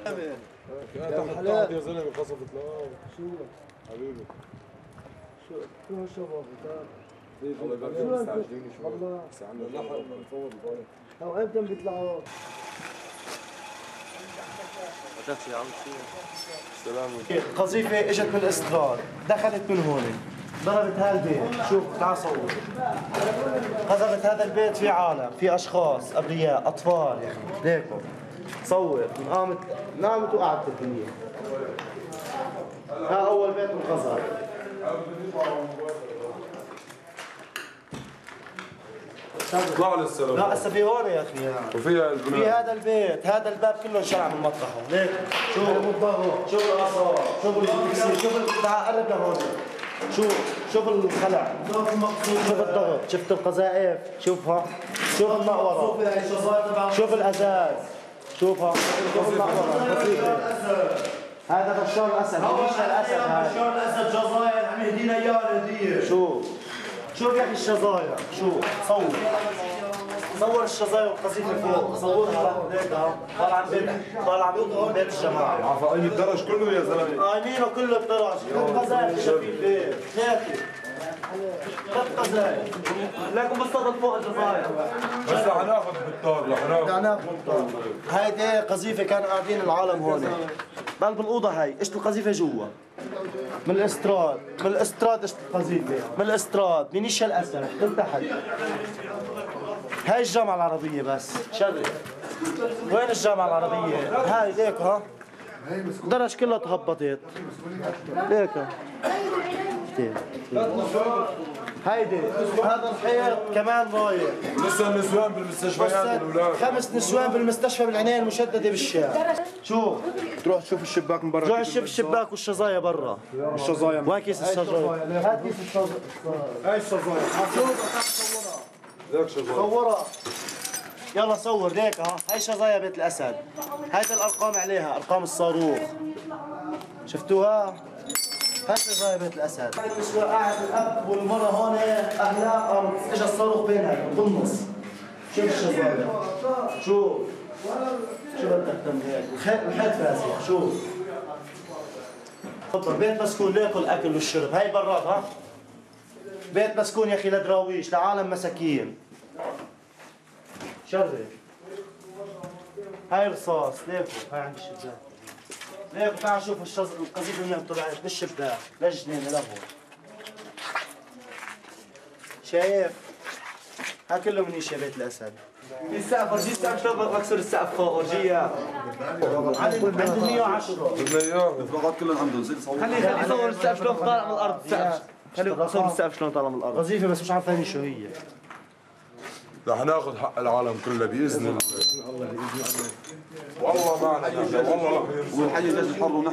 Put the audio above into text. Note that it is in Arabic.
يا زلمه قصفت شو حبيبي شو هالشباب الله يبارك فيك مستعجلين شوي والله بس عندنا لحق نفوض البايك هو امتى بيطلعوا؟ سلام. قذيفة اجت من الاستراد، دخلت من هون، ضربت هالبيت، شوف تعال صور. قذفت هذا البيت، في عالم، في اشخاص ابرياء، اطفال يا اخي، ليكم صور، نامت وقعدت الدنيا. ها اول بيت انقذف. اطلع للسلام. لا هسه في هون يا اخي وفيها البناء. في هذا البيت، هذا الباب كله انشرع من مطرحه، ليك شوف شوف الاثار، شوف التكسير، شوف تعال قرب لهون، شوف الخلع، شوف الضغط، شفت القذائف، شوفها، شوف المقبره، شوف الازاز، شوفها، شوف المقبره، هذا بشار الاسد، بشار الاسد، بشار الاسد جزائر عم يهدينا اياه الهديه، شوف يا اخي الشظايا، صور الشظايا والقذيفه فوق، صورها هيك طالع من بيت الجماعه. قايم الدرج كله يا زلمه. قايمينه كله الدرج، قذائف شفيف هيك، ثلاث قذائف. لكن بصطدم فوق الجزاير. بس رح ناخذ بالطار هيدي قذيفه كانوا قاعدين العالم هون. بقلب الاوضه هاي، اجت القذيفه جوا. من الاستراد اجت القذيفه، من الاستراد، من نيش الاسد، من تحت. هاي الجامعة العربية بس، شرف. وين الجامعة العربية؟ هاي ليك ها؟ درج كلها تهبطت. ليك هيدي هذا الحيط كمان رايح. لسه النسوان بالمستشفيات والولاد. 5 نسوان بالمستشفى بالعناية المشددة بالشارع. شوف تروح تشوف الشباك من برا. روح شوف الشباك والشظايا برا. الشظايا وين كيس الشظايا؟ هات كيس الشظايا. هاي الشظايا. صورها. يلا صور ليك ها، هاي شظايا بيت الاسد. هاي الارقام عليها، ارقام الصاروخ. شفتوها؟ هاي شظايا بيت الاسد. النسوة قاعد الاب والمرة هون اهلها اجى الصاروخ بينها بالنص. شوف الشظايا. شوف بدك تعمل هيك، الحيط فاسح، شوف. تفضل بيت مسكون ليكل الاكل والشرب، هاي براد ها. بيت مسكون يا اخي لدراويش، لعالم مساكين. شرف. هاي رصاص، ليكو هاي عند الشباك. ليكو تعال شوف القذيفة منين طلعت بالشباك، للجنينة لهون. شايف؟ ها كله من يا بيت الاسد. في السقف، ورجيه السقف شلون بكسر السقف فوق، ورجيه عند 110. بدنا اياه. الفراغات كلهم عندهم زي صور. خليه يصور السقف شلون طالع من الارض، السقف خليه يصور السقف شلون طالع من الارض. قذيفة بس مش عارفين شو هي. رح ناخذ حق العالم كله باذن الله. والله معنا والله. والحي الحر ونحن